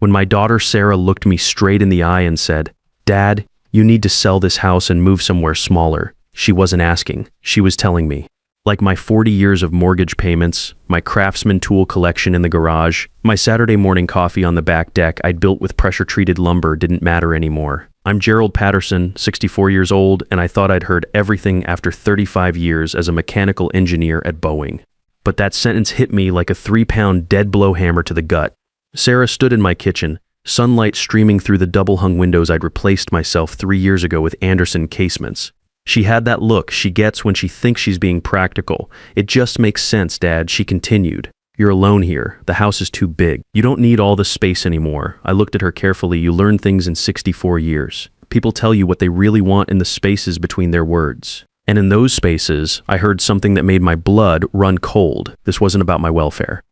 When my daughter Sarah looked me straight in the eye and said, "Dad, you need to sell this house and move somewhere smaller," she wasn't asking, she was telling me. Like my 40 years of mortgage payments, my Craftsman tool collection in the garage, my Saturday morning coffee on the back deck I'd built with pressure-treated lumber didn't matter anymore. I'm Gerald Patterson, 64 years old, and I thought I'd heard everything after 35 years as a mechanical engineer at Boeing. But that sentence hit me like a 3-pound dead blow hammer to the gut. Sarah stood in my kitchen, sunlight streaming through the double-hung windows I'd replaced myself 3 years ago with Anderson casements. She had that look she gets when she thinks she's being practical. "It just makes sense, Dad," she continued. "You're alone here. The house is too big. You don't need all the space anymore." I looked at her carefully. "You learn things in 64 years. People tell you what they really want in the spaces between their words. And in those spaces, I heard something that made my blood run cold. This wasn't about my welfare.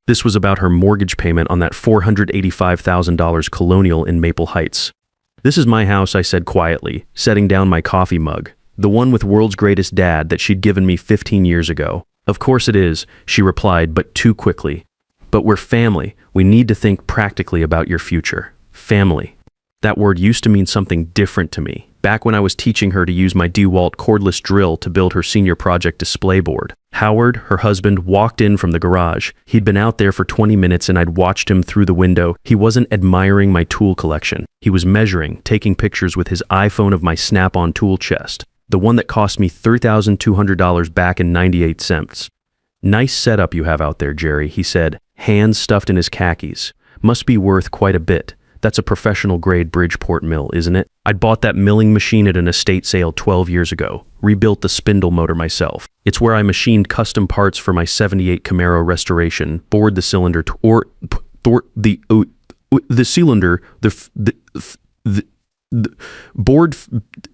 This was about her mortgage payment on that $485,000 Colonial in Maple Heights. "This is my house," I said quietly, setting down my coffee mug. "The one with World's Greatest Dad that she'd given me 15 years ago. "Of course it is," she replied, but too quickly. "But we're family. We need to think practically about your future." Family. That word used to mean something different to me, back when I was teaching her to use my DeWalt cordless drill to build her senior project display board. Howard, her husband, walked in from the garage. He'd been out there for 20 minutes and I'd watched him through the window. He wasn't admiring my tool collection. He was measuring, taking pictures with his iPhone of my Snap-on tool chest. The one that cost me $3,200 back in 98 cents. "Nice setup you have out there, Jerry," he said, hands stuffed in his khakis. "Must be worth quite a bit. That's a professional-grade Bridgeport mill, isn't it?" I'd bought that milling machine at an estate sale 12 years ago, rebuilt the spindle motor myself. It's where I machined custom parts for my 78 Camaro restoration, bored the cylinder,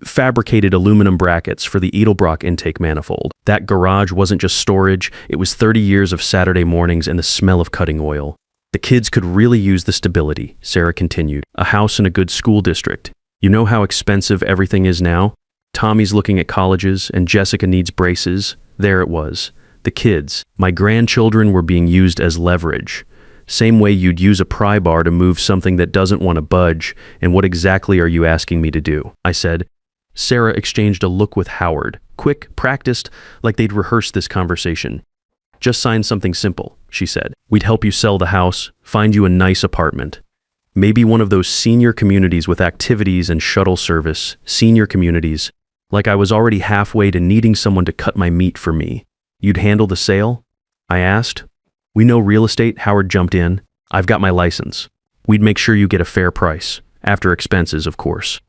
fabricated aluminum brackets for the Edelbrock intake manifold. That garage wasn't just storage, it was 30 years of Saturday mornings and the smell of cutting oil. "The kids could really use the stability," Sarah continued. "A house in a good school district. You know how expensive everything is now? Tommy's looking at colleges, and Jessica needs braces." There it was. The kids, my grandchildren, were being used as leverage. Same way you'd use a pry bar to move something that doesn't want to budge. "And what exactly are you asking me to do?" I said. Sarah exchanged a look with Howard, quick, practiced, like they'd rehearsed this conversation. "Just sign something simple," she said. "We'd help you sell the house, find you a nice apartment. Maybe one of those senior communities with activities and shuttle service, senior communities. Like I was already halfway to needing someone to cut my meat for me. You'd handle the sale?" I asked. "We know real estate," Howard jumped in. "I've got my license. We'd make sure you get a fair price. After expenses, of course.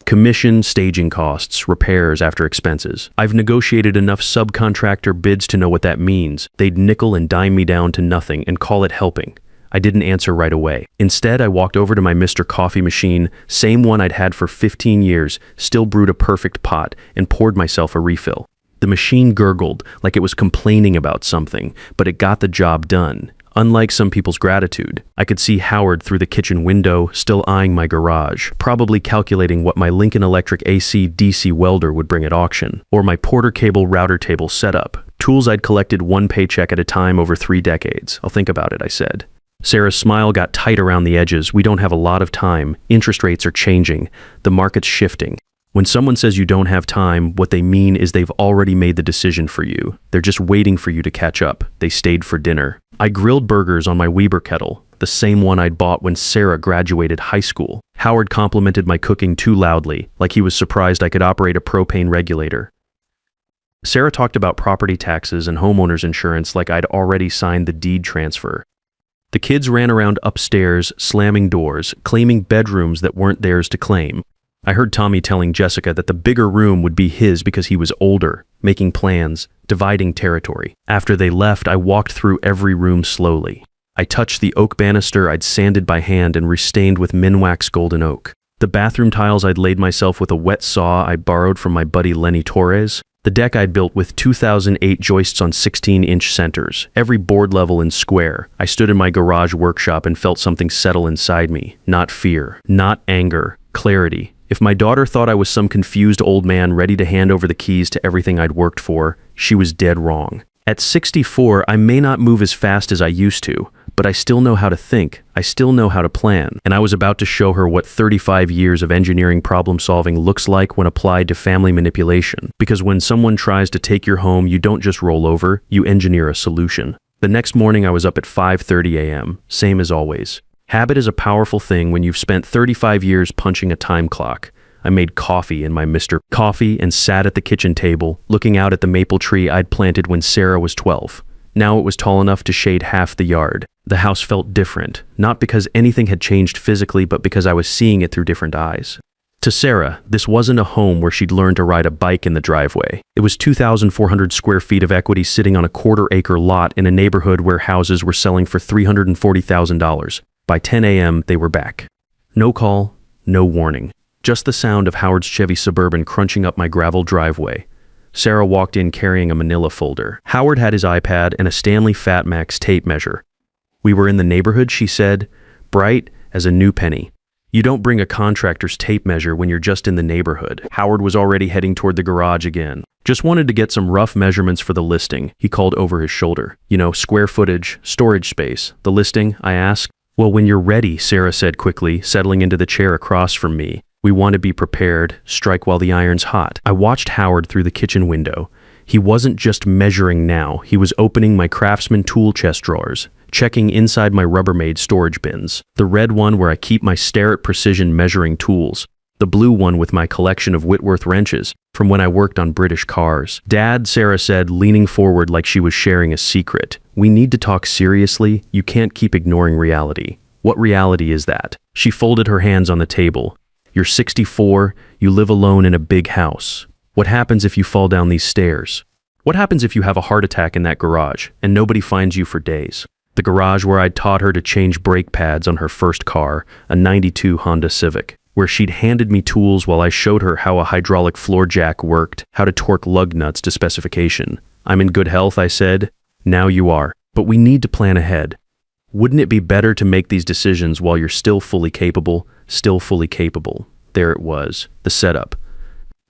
Commission, staging costs, repairs after expenses. I've negotiated enough subcontractor bids to know what that means. They'd nickel and dime me down to nothing and call it helping." I didn't answer right away. Instead, I walked over to my Mr. Coffee machine, same one I'd had for 15 years, still brewed a perfect pot, and poured myself a refill. The machine gurgled like it was complaining about something, but it got the job done. Unlike some people's gratitude, I could see Howard through the kitchen window, still eyeing my garage, probably calculating what my Lincoln Electric AC/DC welder would bring at auction, or my Porter cable router table setup, tools I'd collected one paycheck at a time over 3 decades. "I'll think about it," I said. Sarah's smile got tight around the edges. "We don't have a lot of time. Interest rates are changing. The market's shifting. When someone says you don't have time, what they mean is they've already made the decision for you. They're just waiting for you to catch up. They stayed for dinner." I grilled burgers on my Weber kettle, the same one I'd bought when Sarah graduated high school. Howard complimented my cooking too loudly, like he was surprised I could operate a propane regulator. Sarah talked about property taxes and homeowners insurance like I'd already signed the deed transfer. The kids ran around upstairs, slamming doors, claiming bedrooms that weren't theirs to claim. I heard Tommy telling Jessica that the bigger room would be his because he was older, making plans, dividing territory. After they left, I walked through every room slowly. I touched the oak banister I'd sanded by hand and restained with Minwax golden oak. The bathroom tiles I'd laid myself with a wet saw I borrowed from my buddy Lenny Torres. The deck I'd built with 2008 joists on 16-inch centers, every board level and square. I stood in my garage workshop and felt something settle inside me. Not fear, not anger, clarity. If my daughter thought I was some confused old man ready to hand over the keys to everything I'd worked for, she was dead wrong. At 64, I may not move as fast as I used to, but I still know how to think, I still know how to plan, and I was about to show her what 35 years of engineering problem solving looks like when applied to family manipulation. Because when someone tries to take your home, you don't just roll over, you engineer a solution. The next morning I was up at 5:30 a.m., same as always. Habit is a powerful thing when you've spent 35 years punching a time clock. I made coffee in my Mr. Coffee and sat at the kitchen table, looking out at the maple tree I'd planted when Sarah was 12. Now it was tall enough to shade half the yard. The house felt different, not because anything had changed physically, but because I was seeing it through different eyes. To Sarah, this wasn't a home where she'd learned to ride a bike in the driveway. It was 2,400 square feet of equity sitting on a quarter-acre lot in a neighborhood where houses were selling for $340,000. By 10 a.m., they were back. No call, no warning. Just the sound of Howard's Chevy Suburban crunching up my gravel driveway. Sarah walked in carrying a manila folder. Howard had his iPad and a Stanley Fatmax tape measure. We were in the neighborhood, she said, bright as a new penny. You don't bring a contractor's tape measure when you're just in the neighborhood. Howard was already heading toward the garage again. Just wanted to get some rough measurements for the listing, he called over his shoulder. You know, square footage, storage space. The listing, I asked. Well, when you're ready, Sarah said quickly, settling into the chair across from me. We want to be prepared, strike while the iron's hot. I watched Howard through the kitchen window. He wasn't just measuring now, he was opening my Craftsman tool chest drawers, checking inside my Rubbermaid storage bins. The red one where I keep my Starrett precision measuring tools. The blue one with my collection of Whitworth wrenches from when I worked on British cars. Dad, Sarah said, leaning forward like she was sharing a secret. We need to talk seriously. You can't keep ignoring reality. What reality is that? She folded her hands on the table. You're 64, you live alone in a big house. What happens if you fall down these stairs? What happens if you have a heart attack in that garage and nobody finds you for days? The garage where I'd taught her to change brake pads on her first car, a '92 Honda Civic, where she'd handed me tools while I showed her how a hydraulic floor jack worked, how to torque lug nuts to specification. I'm in good health, I said. Now you are. But we need to plan ahead. Wouldn't it be better to make these decisions while you're still fully capable? Still fully capable. There it was, the setup.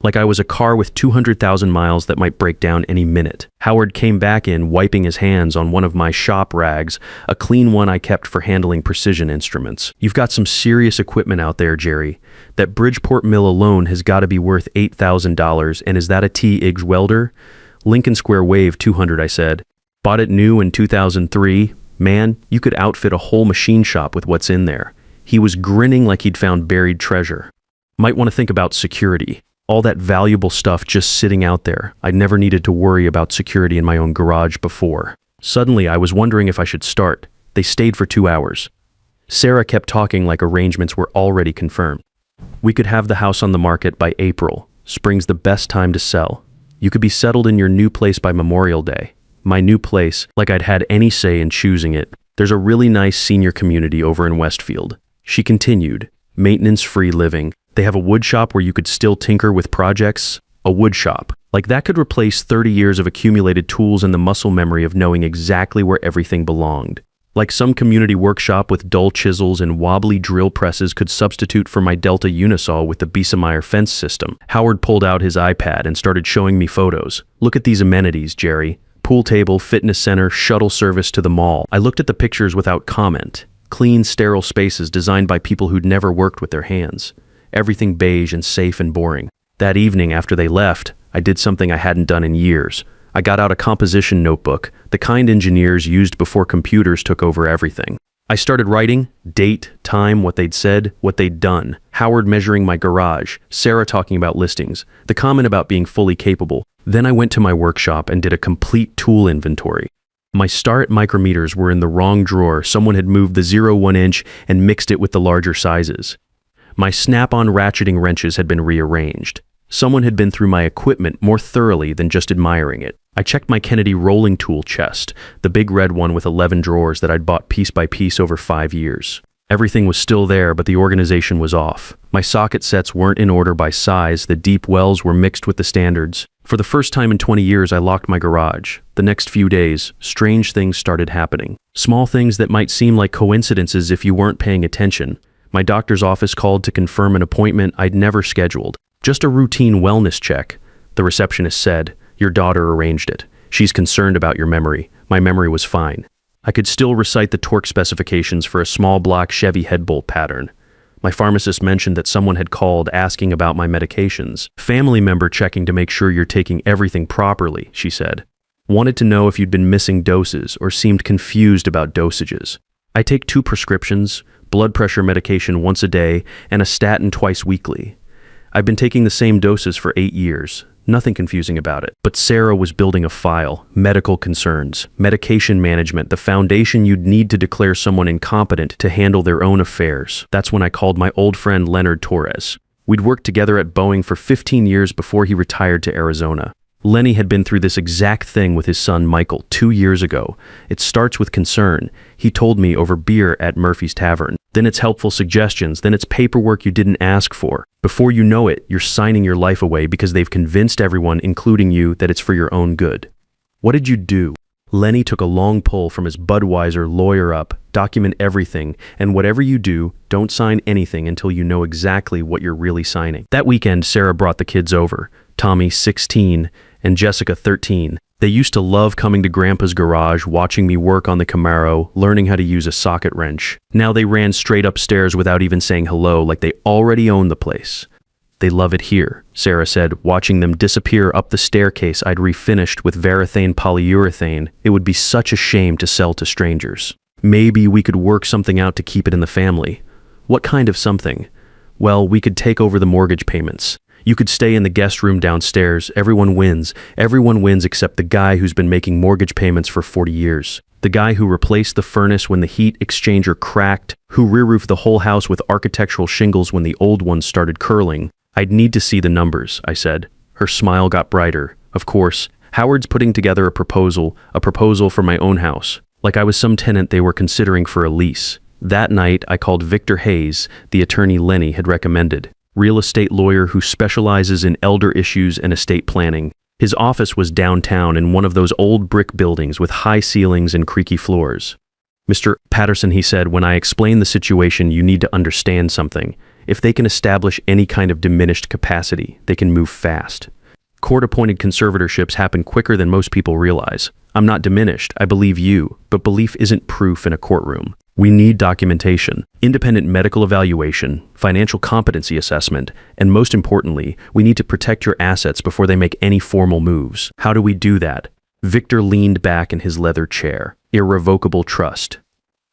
Like I was a car with 200,000 miles that might break down any minute. Howard came back in, wiping his hands on one of my shop rags, a clean one I kept for handling precision instruments. You've got some serious equipment out there, Jerry. That Bridgeport mill alone has got to be worth $8,000, and is that a T-Iggs welder? Lincoln Square Wave 200, I said. Bought it new in 2003. Man, you could outfit a whole machine shop with what's in there. He was grinning like he'd found buried treasure. Might want to think about security. All that valuable stuff just sitting out there. I'd never needed to worry about security in my own garage before. Suddenly, I was wondering if I should start. They stayed for 2 hours. Sarah kept talking like arrangements were already confirmed. We could have the house on the market by April. Spring's the best time to sell. You could be settled in your new place by Memorial Day. My new place, like I'd had any say in choosing it. There's a really nice senior community over in Westfield. She continued, maintenance-free living. They have a wood shop where you could still tinker with projects. A wood shop. Like that could replace 30 years of accumulated tools and the muscle memory of knowing exactly where everything belonged. Like some community workshop with dull chisels and wobbly drill presses could substitute for my Delta Unisaw with the Biesemeyer fence system. Howard pulled out his iPad and started showing me photos. Look at these amenities, Jerry. Pool table, fitness center, shuttle service to the mall. I looked at the pictures without comment. Clean, sterile spaces designed by people who'd never worked with their hands. Everything beige and safe and boring. That evening after they left, I did something I hadn't done in years. I got out a composition notebook, the kind engineers used before computers took over everything. I started writing, date, time, what they'd said, what they'd done. Howard measuring my garage, Sarah talking about listings, the comment about being fully capable. Then I went to my workshop and did a complete tool inventory. My Starrett micrometers were in the wrong drawer. Someone had moved the 0.1 inch and mixed it with the larger sizes. My snap-on ratcheting wrenches had been rearranged. Someone had been through my equipment more thoroughly than just admiring it. I checked my Kennedy rolling tool chest, the big red one with 11 drawers that I'd bought piece by piece over 5 years. Everything was still there, but the organization was off. My socket sets weren't in order by size, the deep wells were mixed with the standards. For the first time in 20 years, I locked my garage. The next few days, strange things started happening. Small things that might seem like coincidences if you weren't paying attention. My doctor's office called to confirm an appointment I'd never scheduled. Just a routine wellness check. The receptionist said, "Your daughter arranged it." She's concerned about your memory. My memory was fine. I could still recite the torque specifications for a small block Chevy headbolt pattern. My pharmacist mentioned that someone had called asking about my medications. Family member checking to make sure you're taking everything properly, she said. Wanted to know if you'd been missing doses or seemed confused about dosages. I take 2 prescriptions, blood pressure medication once a day, and a statin twice weekly. I've been taking the same doses for 8 years. Nothing confusing about it. But Sarah was building a file, medical concerns, medication management, the foundation you'd need to declare someone incompetent to handle their own affairs. That's when I called my old friend Leonard Torres. We'd worked together at Boeing for 15 years before he retired to Arizona. Lenny had been through this exact thing with his son Michael 2 years ago. It starts with concern, he told me over beer at Murphy's Tavern. Then it's helpful suggestions, then it's paperwork you didn't ask for. Before you know it, you're signing your life away because they've convinced everyone, including you, that it's for your own good. What did you do? Lenny took a long pull from his Budweiser lawyer up, document everything, and whatever you do, don't sign anything until you know exactly what you're really signing. That weekend, Sarah brought the kids over, Tommy, 16, and Jessica, 13. They used to love coming to Grandpa's garage, watching me work on the Camaro, learning how to use a socket wrench. Now they ran straight upstairs without even saying hello, like they already owned the place. They love it here, Sarah said, watching them disappear up the staircase I'd refinished with varathane polyurethane. It would be such a shame to sell to strangers. Maybe we could work something out to keep it in the family. What kind of something? Well, we could take over the mortgage payments. You could stay in the guest room downstairs. Everyone wins. Everyone wins except the guy who's been making mortgage payments for 40 years. The guy who replaced the furnace when the heat exchanger cracked, who re-roofed the whole house with architectural shingles when the old ones started curling. I'd need to see the numbers, I said. Her smile got brighter. Of course, Howard's putting together a proposal for my own house. Like I was some tenant they were considering for a lease. That night, I called Victor Hayes, the attorney Lenny had recommended. Real estate lawyer who specializes in elder issues and estate planning. His office was downtown in one of those old brick buildings with high ceilings and creaky floors. Mr. Patterson, he said, when I explain the situation, you need to understand something. If they can establish any kind of diminished capacity, they can move fast. Court-appointed conservatorships happen quicker than most people realize. I'm not diminished, I believe you, but belief isn't proof in a courtroom. We need documentation, independent medical evaluation, financial competency assessment, and most importantly, we need to protect your assets before they make any formal moves. How do we do that? Victor leaned back in his leather chair. Irrevocable trust.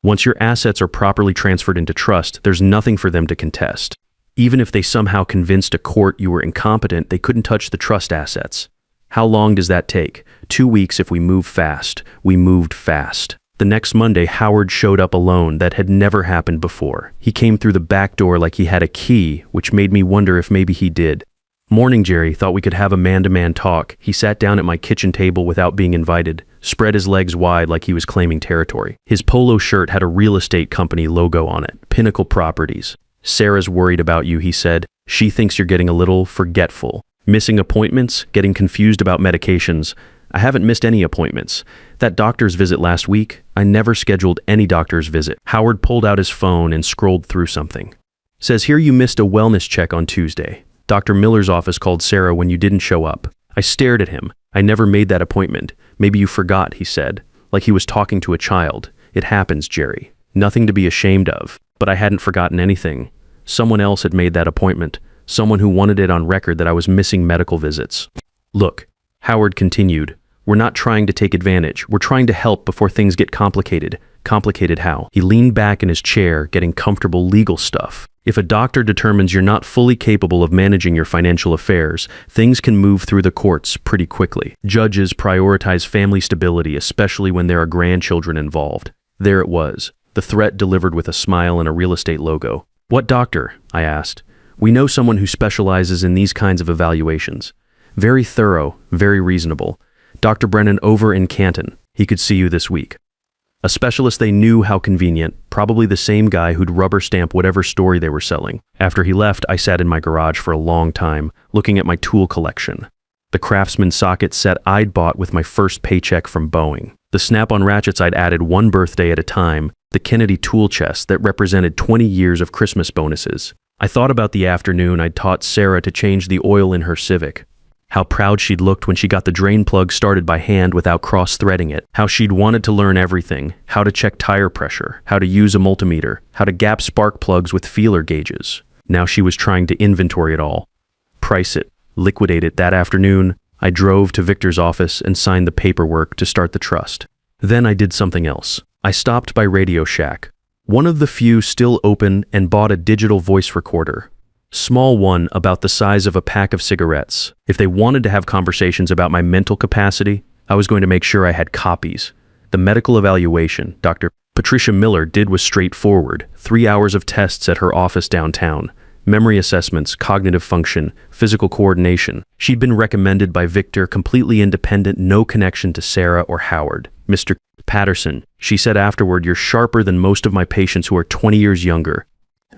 Once your assets are properly transferred into trust, there's nothing for them to contest. Even if they somehow convinced a court you were incompetent, they couldn't touch the trust assets. How long does that take? 2 weeks if we move fast. We moved fast. The next Monday, Howard showed up alone. That had never happened before. He came through the back door like he had a key, which made me wonder if maybe he did. Morning, Jerry. Thought we could have a man-to-man talk. He sat down at my kitchen table without being invited, spread his legs wide like he was claiming territory. His polo shirt had a real estate company logo on it, Pinnacle Properties. Sarah's worried about you, he said. She thinks you're getting a little forgetful. Missing appointments, getting confused about medications. I haven't missed any appointments. That doctor's visit last week, I never scheduled any doctor's visit. Howard pulled out his phone and scrolled through something. Says here you missed a wellness check on Tuesday. Dr. Miller's office called Sarah when you didn't show up. I stared at him. I never made that appointment. Maybe you forgot, he said, like he was talking to a child. It happens, Jerry. Nothing to be ashamed of. But I hadn't forgotten anything. Someone else had made that appointment. Someone who wanted it on record that I was missing medical visits. Look, Howard continued, we're not trying to take advantage. We're trying to help before things get complicated. Complicated how? He leaned back in his chair, getting comfortable legal stuff. If a doctor determines you're not fully capable of managing your financial affairs, things can move through the courts pretty quickly. Judges prioritize family stability, especially when there are grandchildren involved. There it was, the threat delivered with a smile and a real estate logo. What doctor? I asked. We know someone who specializes in these kinds of evaluations. Very thorough, very reasonable. Dr. Brennan over in Canton. He could see you this week. A specialist they knew, how convenient, probably the same guy who'd rubber stamp whatever story they were selling. After he left, I sat in my garage for a long time, looking at my tool collection. The Craftsman socket set I'd bought with my first paycheck from Boeing. The snap-on ratchets I'd added one birthday at a time. The Kennedy tool chest that represented 20 years of Christmas bonuses. I thought about the afternoon I'd taught Sarah to change the oil in her Civic. How proud she'd looked when she got the drain plug started by hand without cross-threading it. How she'd wanted to learn everything. How to check tire pressure. How to use a multimeter. How to gap spark plugs with feeler gauges. Now she was trying to inventory it all. Price it. Liquidate it. That afternoon, I drove to Victor's office and signed the paperwork to start the trust. Then I did something else. I stopped by Radio Shack, one of the few still open, and bought a digital voice recorder. Small one about the size of a pack of cigarettes. If they wanted to have conversations about my mental capacity, I was going to make sure I had copies. The medical evaluation Dr. Patricia Miller did was straightforward. 3 hours of tests at her office downtown. Memory assessments, cognitive function, physical coordination. She'd been recommended by Victor, completely independent, no connection to Sarah or Howard. Mr. Patterson, she said afterward, you're sharper than most of my patients who are 20 years younger.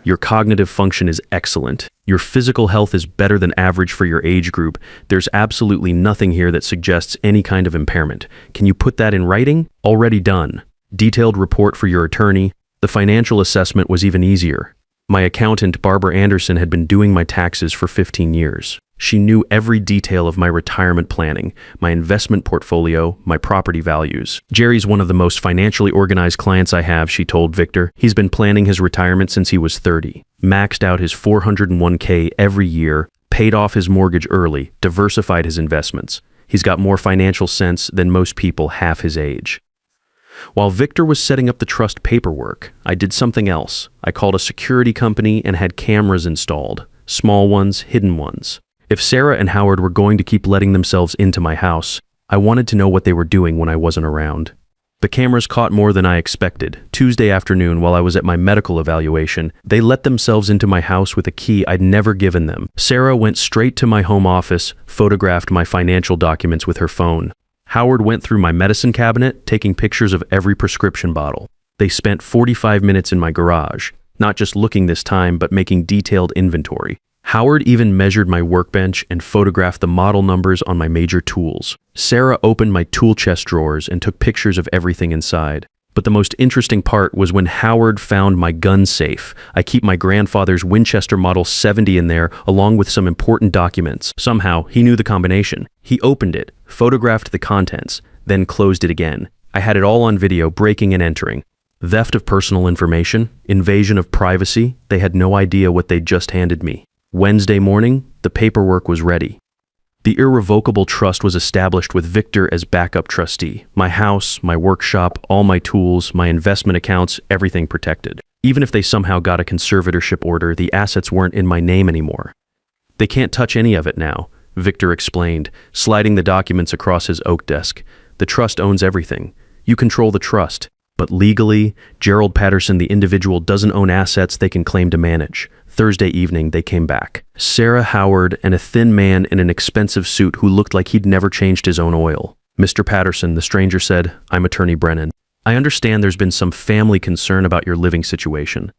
Your cognitive function is excellent. Your physical health is better than average for your age group. There's absolutely nothing here that suggests any kind of impairment. Can you put that in writing? Already done. Detailed report for your attorney. The financial assessment was even easier. My accountant, Barbara Anderson, had been doing my taxes for 15 years. She knew every detail of my retirement planning, my investment portfolio, my property values. Jerry's one of the most financially organized clients I have, she told Victor. He's been planning his retirement since he was 30. Maxed out his 401k every year, paid off his mortgage early, diversified his investments. He's got more financial sense than most people half his age. While Victor was setting up the trust paperwork, I did something else. I called a security company and had cameras installed. Small ones, hidden ones. If Sarah and Howard were going to keep letting themselves into my house, I wanted to know what they were doing when I wasn't around. The cameras caught more than I expected. Tuesday afternoon, while I was at my medical evaluation, they let themselves into my house with a key I'd never given them. Sarah went straight to my home office, photographed my financial documents with her phone. Howard went through my medicine cabinet, taking pictures of every prescription bottle. They spent 45 minutes in my garage, not just looking this time, but making detailed inventory. Howard even measured my workbench and photographed the model numbers on my major tools. Sarah opened my tool chest drawers and took pictures of everything inside. But the most interesting part was when Howard found my gun safe. I keep my grandfather's Winchester Model 70 in there, along with some important documents. Somehow, he knew the combination. He opened it, photographed the contents, then closed it again. I had it all on video, breaking and entering. Theft of personal information, invasion of privacy. They had no idea what they'd just handed me. Wednesday morning, the paperwork was ready. The irrevocable trust was established with Victor as backup trustee. My house, my workshop, all my tools, my investment accounts, everything protected. Even if they somehow got a conservatorship order, the assets weren't in my name anymore. They can't touch any of it now, Victor explained, sliding the documents across his oak desk. The trust owns everything. You control the trust. But legally, Gerald Patterson, the individual, doesn't own assets they can claim to manage. Thursday evening, they came back. Sarah, Howard, and a thin man in an expensive suit who looked like he'd never changed his own oil. Mr. Patterson, the stranger said, I'm Attorney Brennan. I understand there's been some family concern about your living situation.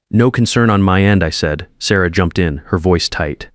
No concern on my end, I said. Sarah jumped in, her voice tight.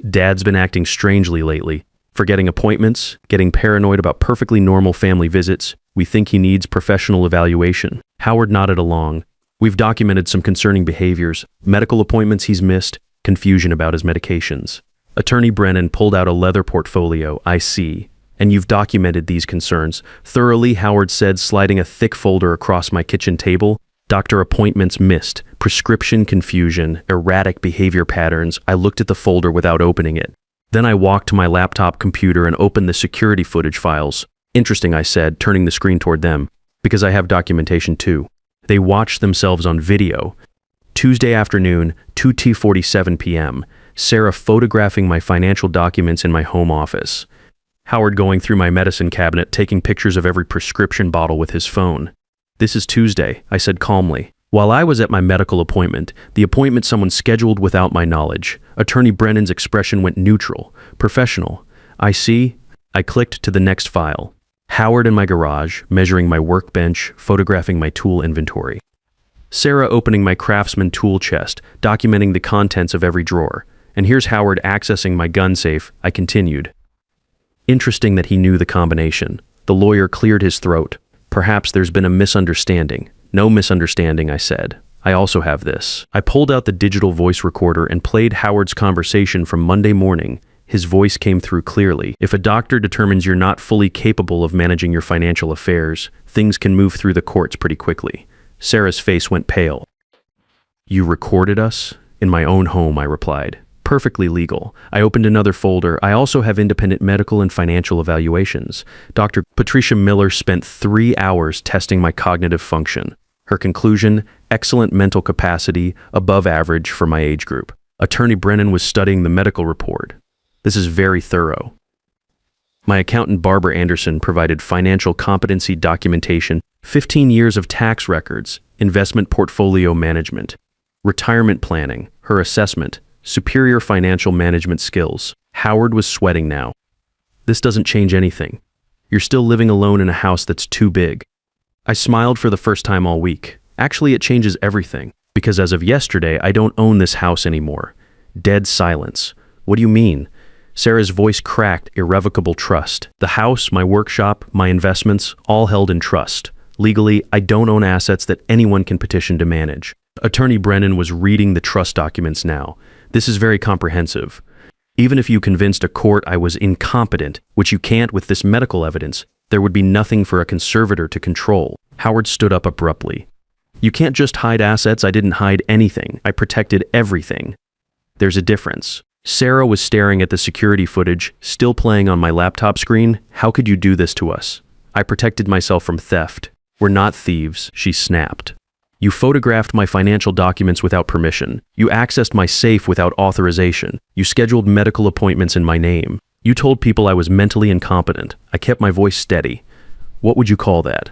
Dad's been acting strangely lately. Forgetting appointments, getting paranoid about perfectly normal family visits. We think he needs professional evaluation. Howard nodded along. We've documented some concerning behaviors, medical appointments he's missed, confusion about his medications. Attorney Brennan pulled out a leather portfolio. I see. And you've documented these concerns thoroughly, Howard said, sliding a thick folder across my kitchen table. Doctor appointments missed, prescription confusion, erratic behavior patterns. I looked at the folder without opening it. Then I walked to my laptop computer and opened the security footage files. Interesting, I said, turning the screen toward them, because I have documentation too. They watched themselves on video. Tuesday afternoon, 2:47 p.m., Sarah photographing my financial documents in my home office. Howard going through my medicine cabinet, taking pictures of every prescription bottle with his phone. This is Tuesday, I said calmly. While I was at my medical appointment, the appointment someone scheduled without my knowledge, Attorney Brennan's expression went neutral, professional. I see. I clicked to the next file. Howard in my garage, measuring my workbench, photographing my tool inventory. Sarah opening my Craftsman tool chest, documenting the contents of every drawer. And here's Howard accessing my gun safe. I continued. Interesting that he knew the combination. The lawyer cleared his throat. Perhaps there's been a misunderstanding. No misunderstanding, I said. I also have this. I pulled out the digital voice recorder and played Howard's conversation from Monday morning. His voice came through clearly. If a doctor determines you're not fully capable of managing your financial affairs, things can move through the courts pretty quickly. Sarah's face went pale. You recorded us? In my own home, I replied. Perfectly legal. I opened another folder. I also have independent medical and financial evaluations. Dr. Patricia Miller spent 3 hours testing my cognitive function. Her conclusion, excellent mental capacity, above average for my age group. Attorney Brennan was studying the medical report. This is very thorough. My accountant Barbara Anderson provided financial competency documentation, 15 years of tax records, investment portfolio management, retirement planning, her assessment, superior financial management skills. Howard was sweating now. This doesn't change anything. You're still living alone in a house that's too big. I smiled for the first time all week. Actually, it changes everything, because as of yesterday, I don't own this house anymore. Dead silence. What do you mean? Sarah's voice cracked. Irrevocable trust. The house, my workshop, my investments, all held in trust. Legally, I don't own assets that anyone can petition to manage. Attorney Brennan was reading the trust documents now. This is very comprehensive. Even if you convinced a court I was incompetent, which you can't with this medical evidence, there would be nothing for a conservator to control. Howard stood up abruptly. You can't just hide assets. I didn't hide anything. I protected everything. There's a difference. Sarah was staring at the security footage, still playing on my laptop screen. How could you do this to us? I protected myself from theft. We're not thieves, she snapped. You photographed my financial documents without permission. You accessed my safe without authorization. You scheduled medical appointments in my name. You told people I was mentally incompetent. I kept my voice steady. What would you call that?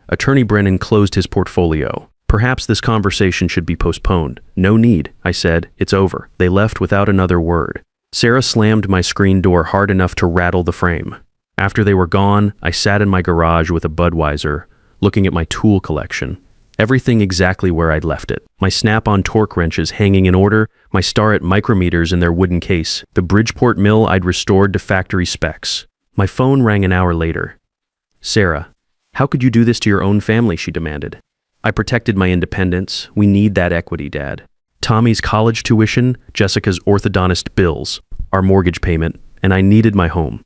Attorney Brennan closed his portfolio. Perhaps this conversation should be postponed. No need, I said. It's over. They left without another word. Sarah slammed my screen door hard enough to rattle the frame. After they were gone, I sat in my garage with a Budweiser, looking at my tool collection. Everything exactly where I'd left it. My snap-on torque wrenches hanging in order, my Starrett micrometers in their wooden case, the Bridgeport mill I'd restored to factory specs. My phone rang an hour later. Sarah, how could you do this to your own family, she demanded. I protected my independence. We need that equity, Dad. Tommy's college tuition, Jessica's orthodontist bills, our mortgage payment, and I needed my home.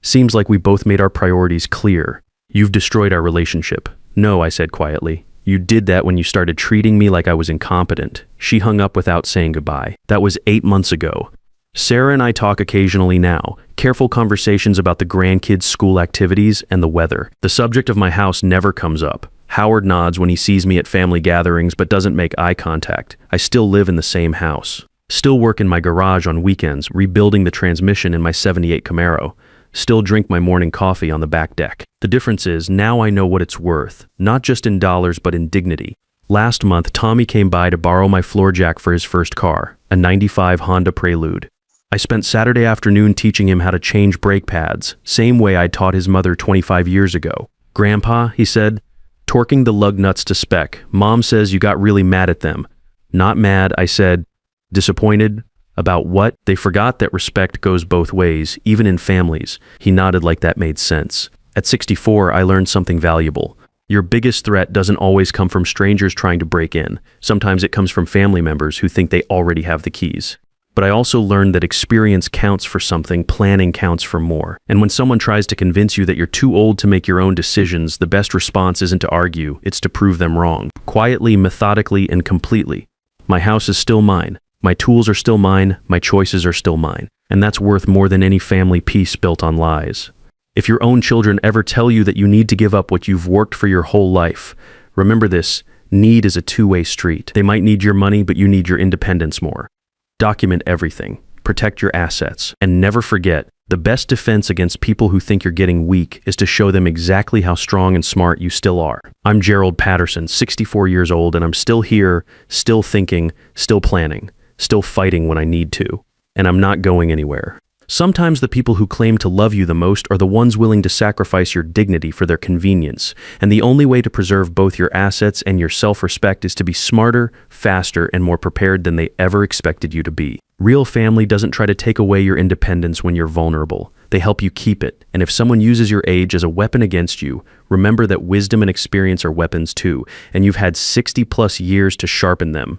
Seems like we both made our priorities clear. You've destroyed our relationship. No, I said quietly. You did that when you started treating me like I was incompetent. She hung up without saying goodbye. That was 8 months ago. Sarah and I talk occasionally now. Careful conversations about the grandkids' school activities and the weather. The subject of my house never comes up. Howard nods when he sees me at family gatherings but doesn't make eye contact. I still live in the same house. Still work in my garage on weekends, rebuilding the transmission in my '78 Camaro. Still drink my morning coffee on the back deck. The difference is, now I know what it's worth, not just in dollars but in dignity. Last month, Tommy came by to borrow my floor jack for his first car, a '95 Honda Prelude. I spent Saturday afternoon teaching him how to change brake pads, same way I taught his mother 25 years ago. Grandpa, he said, torquing the lug nuts to spec. Mom says you got really mad at them. Not mad, I said. Disappointed? About what? They forgot that respect goes both ways, even in families. He nodded like that made sense. At 64, I learned something valuable. Your biggest threat doesn't always come from strangers trying to break in. Sometimes it comes from family members who think they already have the keys. But I also learned that experience counts for something, planning counts for more. And when someone tries to convince you that you're too old to make your own decisions, the best response isn't to argue, it's to prove them wrong. Quietly, methodically, and completely. My house is still mine. My tools are still mine, my choices are still mine, and that's worth more than any family peace built on lies. If your own children ever tell you that you need to give up what you've worked for your whole life, remember this, need is a two-way street. They might need your money, but you need your independence more. Document everything, protect your assets, and never forget, the best defense against people who think you're getting weak is to show them exactly how strong and smart you still are. I'm Gerald Patterson, 64 years old, and I'm still here, still thinking, still planning. Still fighting when I need to, and I'm not going anywhere. Sometimes the people who claim to love you the most are the ones willing to sacrifice your dignity for their convenience, and the only way to preserve both your assets and your self-respect is to be smarter, faster, and more prepared than they ever expected you to be. Real family doesn't try to take away your independence when you're vulnerable. They help you keep it, and if someone uses your age as a weapon against you, remember that wisdom and experience are weapons too, and you've had 60+ years to sharpen them.